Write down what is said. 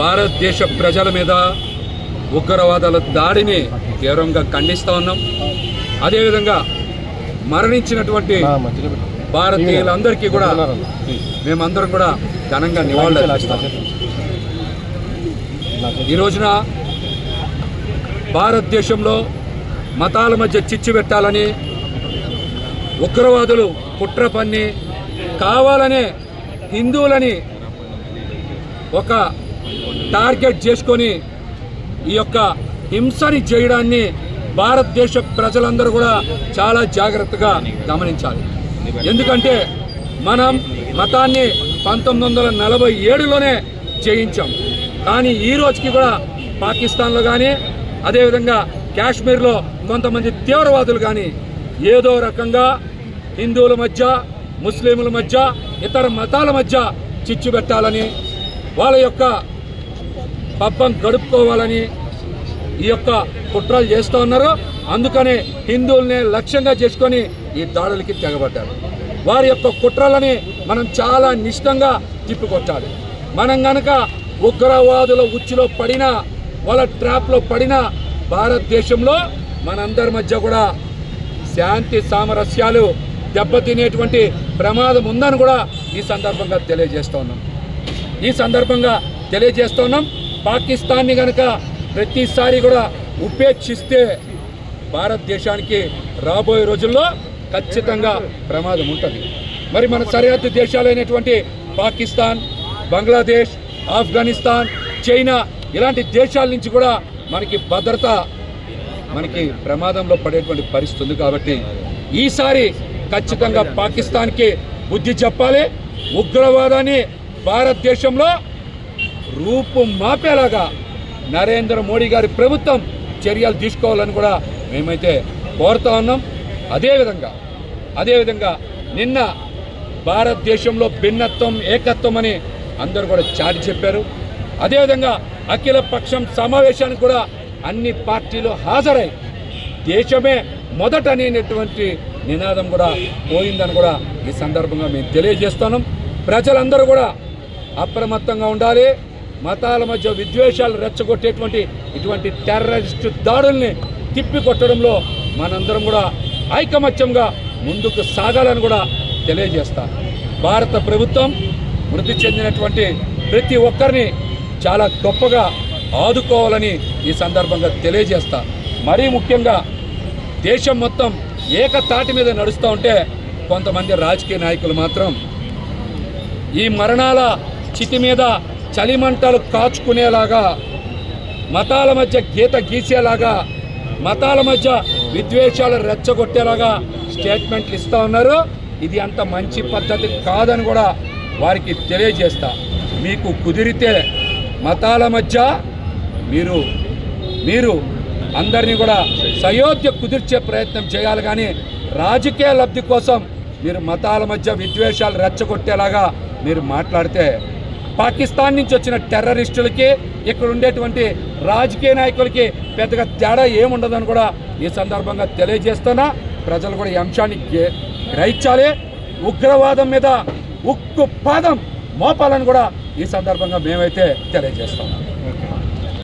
భారతదేశ ప్రజల మీద ఉగ్రవాదాల దాడిని తీవ్రంగా ఖండిస్తూ ఉన్నాం. అదేవిధంగా మరణించినటువంటి భారతీయులందరికీ కూడా మేమందరం కూడా ఘనంగా నివాళులు అర్పిస్తాం. ఈ రోజున భారతదేశంలో మతాల మధ్య చిచ్చు పెట్టాలని ఉగ్రవాదులు కుట్ర పన్ని కావాలనే హిందువులని ఒక టార్గెట్ చేసుకొని ఈ యొక్క హింసని చేయడాన్ని భారతదేశ ప్రజలందరూ కూడా చాలా జాగ్రత్తగా గమనించాలి. ఎందుకంటే మనం మతాన్ని 1947లోనే జయించాం. కానీ ఈ రోజుకి కూడా పాకిస్తాన్లో కానీ అదేవిధంగా కాశ్మీర్లో కొంతమంది తీవ్రవాదులు కానీ ఏదో రకంగా హిందువుల మధ్య ముస్లింల మధ్య ఇతర మతాల మధ్య చిచ్చు పెట్టాలని వాళ్ళ యొక్క పబ్బం గడుపుకోవాలని ఈ యొక్క కుట్రలు చేస్తూ ఉన్నారు. అందుకనే హిందువుల్ని లక్ష్యంగా చేసుకొని ఈ దాడులకి తెగబడ్డారు. వారి యొక్క కుట్రలని మనం చాలా నిష్టంగా తిప్పికొట్టాలి. మనం గనక ఉగ్రవాదుల ఉచ్చులో పడినా వాళ్ళ ట్రాప్లో పడినా భారతదేశంలో మనందరి మధ్య కూడా శాంతి సామరస్యాలు దెబ్బతినేటువంటి ప్రమాదం ఉందని కూడా ఈ సందర్భంగా తెలియజేస్తున్నాం. పాకిస్తాన్ని గనక ప్రతిసారి కూడా ఉపేక్షిస్తే భారతదేశానికి రాబోయే రోజుల్లో ఖచ్చితంగా ప్రమాదం ఉంటుంది. మరి మన సరిహద్దు దేశాలైనటువంటి పాకిస్తాన్, బంగ్లాదేశ్, ఆఫ్ఘనిస్తాన్, చైనా ఇలాంటి దేశాల నుంచి కూడా మనకి ప్రమాదంలో పడేటువంటి పరిస్థితి ఉంది. కాబట్టి ఈసారి ఖచ్చితంగా పాకిస్తాన్కి బుద్ధి చెప్పాలి. ఉగ్రవాదాన్ని భారతదేశంలో రూపు మాపేలాగా నరేంద్ర మోడీ గారి ప్రభుత్వం చర్యలు తీసుకోవాలని కూడా మేమైతే కోరుతా ఉన్నాం. అదేవిధంగా నిన్న భారతదేశంలో భిన్నత్వం ఏకత్వం అని అందరూ కూడా చాటి చెప్పారు. అదేవిధంగా అఖిల పక్షం సమావేశానికి కూడా అన్ని పార్టీలు హాజరై దేశమే మొదట అనేటువంటి నినాదం కూడా పోయిందని కూడా ఈ సందర్భంగా మేము తెలియజేస్తున్నాం. ప్రజలందరూ కూడా అప్రమత్తంగా ఉండాలి. మతాల మధ్య విద్వేషాలు రెచ్చగొట్టేటువంటి ఇటువంటి టెర్రరిస్టు దాడుల్ని తిప్పికొట్టడంలో మనందరం కూడా ఐకమత్యంగా ముందుకు సాగాలని కూడా తెలియజేస్తాం. భారత ప్రభుత్వం మృతి చెందినటువంటి ప్రతి ఒక్కరిని చాలా గొప్పగా ఆదుకోవాలని ఈ సందర్భంగా తెలియజేస్తా. మరీ ముఖ్యంగా దేశం మొత్తం ఏకతాటి మీద నడుస్తూ ఉంటే కొంతమంది రాజకీయ నాయకులు మాత్రం ఈ మరణాల చితి మీద చలిమంటలు కాచుకునేలాగా, మతాల మధ్య గీత గీసేలాగా, మతాల మధ్య విద్వేషాలు రెచ్చగొట్టేలాగా స్టేట్మెంట్లు ఇస్తూ ఉన్నారు. ఇది అంత మంచి పద్ధతి కాదని కూడా వారికి తెలియజేస్తా. మీకు కుదిరితే మతాల మధ్య మీరు అందరినీ కూడా సయోధ్య కుదిర్చే ప్రయత్నం చేయాలి. కానీ రాజకీయ లబ్ధి కోసం మీరు మతాల మధ్య విద్వేషాలు రెచ్చగొట్టేలాగా మీరు మాట్లాడితే పాకిస్తాన్ నుంచి వచ్చిన టెర్రరిస్టులకి ఇక్కడ ఉండేటువంటి రాజకీయ నాయకులకి పెద్దగా తేడా ఏముండదని కూడా ఈ సందర్భంగా తెలియజేస్తున్నా. ప్రజలు కూడా ఈ అంశాన్ని గ్రహించాలి. ఉగ్రవాదం మీద ఉక్కు పాదం మోపాలని కూడా ఈ సందర్భంగా మేమైతే తెలియజేస్తున్నాం.